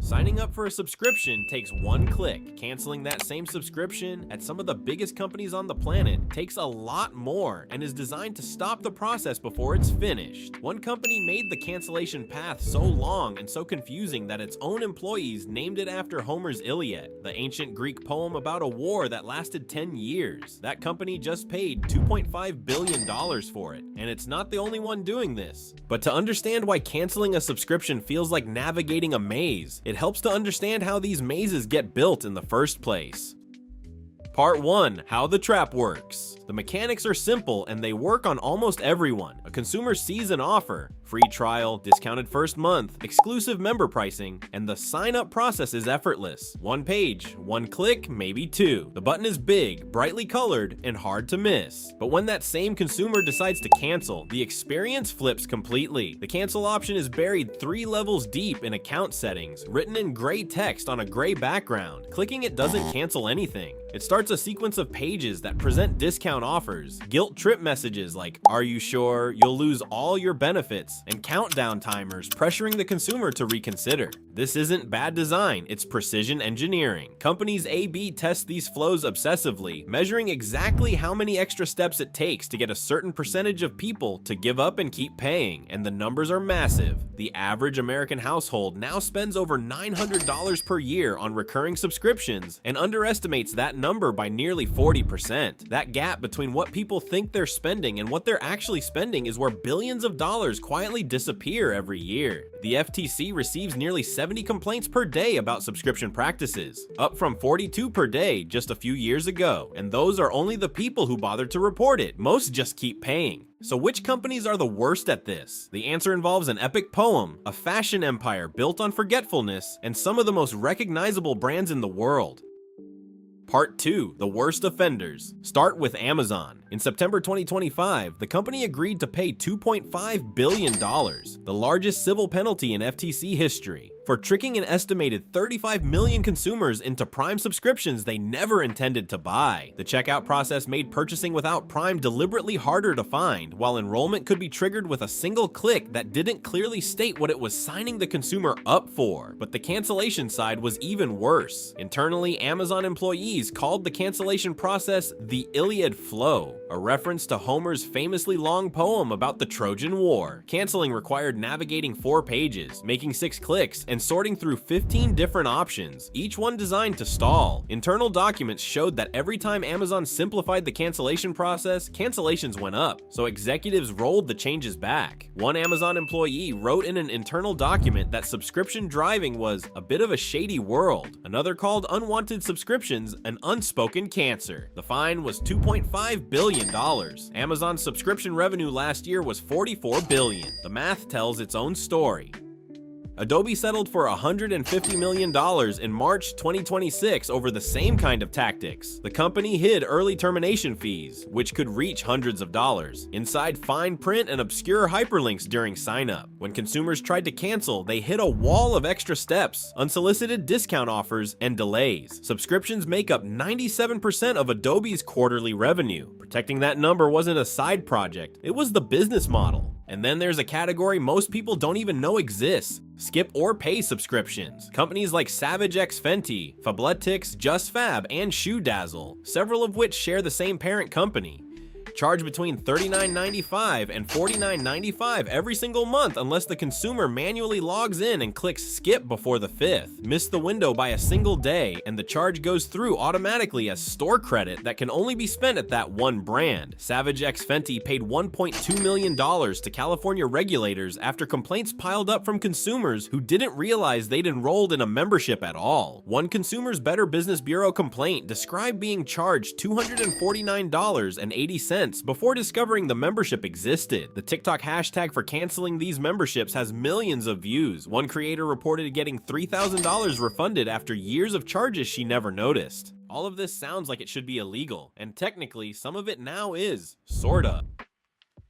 Signing up for a subscription takes one click. Canceling that same subscription at some of the biggest companies on the planet takes a lot more and is designed to stop the process before it's finished. One company made the cancellation path so long and so confusing that its own employees named it after Homer's Iliad, the ancient Greek poem about a war that lasted 10 years. That company just paid $2.5 billion for it, and it's not the only one doing this. But to understand why canceling a subscription feels like navigating a maze, it helps to understand how these mazes get built in the first place. Part 1. How the trap works. The mechanics are simple and they work on almost everyone. A consumer sees an offer, free trial, discounted first month, exclusive member pricing, and the sign-up process is effortless. One page, one click, maybe two. The button is big, brightly colored, and hard to miss. But when that same consumer decides to cancel, the experience flips completely. The cancel option is buried 3 levels deep in account settings, written in gray text on a gray background. Clicking it doesn't cancel anything. It starts a sequence of pages that present discount offers, guilt trip messages like, "Are you sure?" "You'll lose all your benefits," and countdown timers pressuring the consumer to reconsider. This isn't bad design, it's precision engineering. Companies A/B test these flows obsessively, measuring exactly how many extra steps it takes to get a certain percentage of people to give up and keep paying, and the numbers are massive. The average American household now spends over $900 per year on recurring subscriptions and underestimates that number by nearly 40%. That gap between what people think they're spending and what they're actually spending is where billions of dollars quietly disappear every year. The FTC receives nearly 70 complaints per day about subscription practices, up from 42 per day just a few years ago, and those are only the people who bother to report it. Most just keep paying. So which companies are the worst at this? The answer involves an epic poem, a fashion empire built on forgetfulness, and some of the most recognizable brands in the world. Part 2. The worst offenders. Start with Amazon. In September 2025, the company agreed to pay $2.5 billion, the largest civil penalty in FTC history, for tricking an estimated 35 million consumers into Prime subscriptions they never intended to buy. The checkout process made purchasing without Prime deliberately harder to find, while enrollment could be triggered with a single click that didn't clearly state what it was signing the consumer up for. But the cancellation side was even worse. Internally, Amazon employees called the cancellation process the Iliad Flow, a reference to Homer's famously long poem about the Trojan War. Canceling required navigating 4 pages, making 6 clicks, and sorting through 15 different options, each one designed to stall. Internal documents showed that every time Amazon simplified the cancellation process, cancellations went up, so executives rolled the changes back. One Amazon employee wrote in an internal document that subscription driving was a bit of a shady world. Another called unwanted subscriptions an unspoken cancer. The fine was $2.5 billion. Amazon's subscription revenue last year was $44 billion. The math tells its own story. Adobe settled for $150 million in March 2026 over the same kind of tactics. The company hid early termination fees, which could reach hundreds of dollars, inside fine print and obscure hyperlinks during sign-up. When consumers tried to cancel, they hit a wall of extra steps, unsolicited discount offers, and delays. Subscriptions make up 97% of Adobe's quarterly revenue. Protecting that number wasn't a side project, it was the business model. And then there's a category most people don't even know exists: skip or pay subscriptions. Companies like Savage X Fenty, Fabletics, JustFab, and ShoeDazzle, several of which share the same parent company, charge between $39.95 and $49.95 every single month unless the consumer manually logs in and clicks skip before the 5th. Miss the window by a single day, and the charge goes through automatically as store credit that can only be spent at that one brand. Savage X Fenty paid $1.2 million to California regulators after complaints piled up from consumers who didn't realize they'd enrolled in a membership at all. One Consumer's Better Business Bureau complaint described being charged $249.80 before discovering the membership existed. The TikTok hashtag for canceling these memberships has millions of views. One creator reported getting $3,000 refunded after years of charges she never noticed. All of this sounds like it should be illegal, and technically some of it now is, sorta.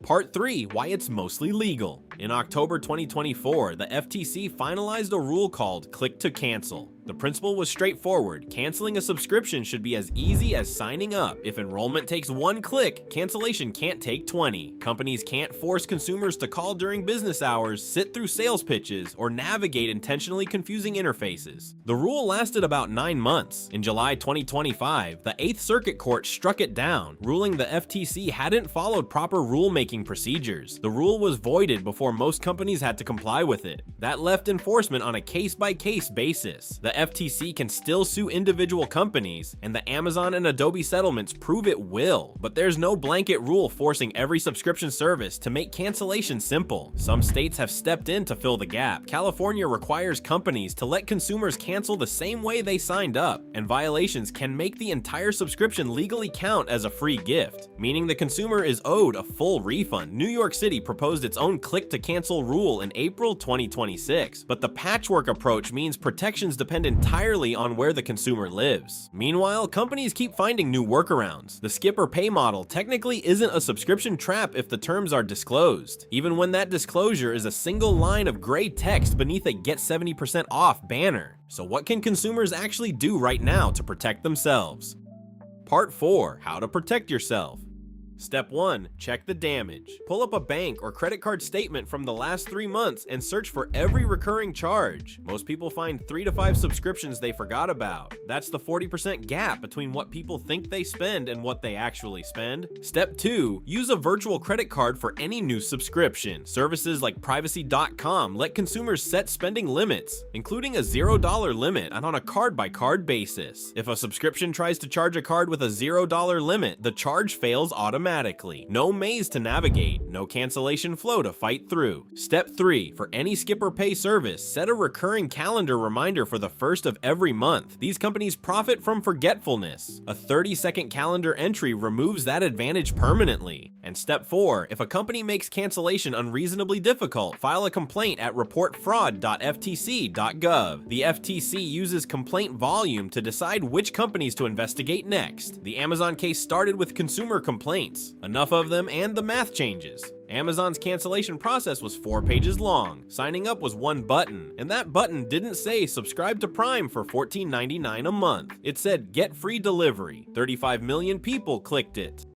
Part 3. Why it's mostly legal. In October 2024, the FTC finalized a rule called Click to Cancel, The principle was straightforward. Canceling a subscription should be as easy as signing up. If enrollment takes 1 click, cancellation can't take 20. Companies can't force consumers to call during business hours, sit through sales pitches, or navigate intentionally confusing interfaces. The rule lasted about 9 months. In July 2025, the 8th Circuit Court struck it down, ruling the FTC hadn't followed proper rulemaking procedures. The rule was voided before most companies had to comply with it. That left enforcement on a case-by-case basis. The FTC can still sue individual companies, and the Amazon and Adobe settlements prove it will. But there's no blanket rule forcing every subscription service to make cancellation simple. Some states have stepped in to fill the gap. California requires companies to let consumers cancel the same way they signed up, and violations can make the entire subscription legally count as a free gift, meaning the consumer is owed a full refund. New York City proposed its own click-to-cancel rule in April 2026, but the patchwork approach means protections depend entirely on where the consumer lives. Meanwhile, companies keep finding new workarounds. The skip or pay model technically isn't a subscription trap if the terms are disclosed, even when that disclosure is a single line of gray text beneath a "Get 70% off" banner. So what can consumers actually do right now to protect themselves? Part 4. How to protect yourself. Step 1. Check the damage. Pull up a bank or credit card statement from the last 3 months and search for every recurring charge. Most people find 3 to 5 subscriptions they forgot about. That's the 40% gap between what people think they spend and what they actually spend. Step 2. Use a virtual credit card for any new subscription. Services like privacy.com let consumers set spending limits, including a $0 limit and on a card-by-card basis. If a subscription tries to charge a card with a $0 limit, the charge fails automatically. No maze to navigate, no cancellation flow to fight through. Step 3. For any skip or pay service, set a recurring calendar reminder for the first of every month. These companies profit from forgetfulness. A 30-second calendar entry removes that advantage permanently. And step 4. If a company makes cancellation unreasonably difficult, file a complaint at reportfraud.ftc.gov. The FTC uses complaint volume to decide which companies to investigate next. The Amazon case started with consumer complaints. Enough of them and the math changes. Amazon's cancellation process was 4 pages long. Signing up was 1 button, and that button didn't say subscribe to Prime for $14.99 a month. It said get free delivery. 35 million people clicked it.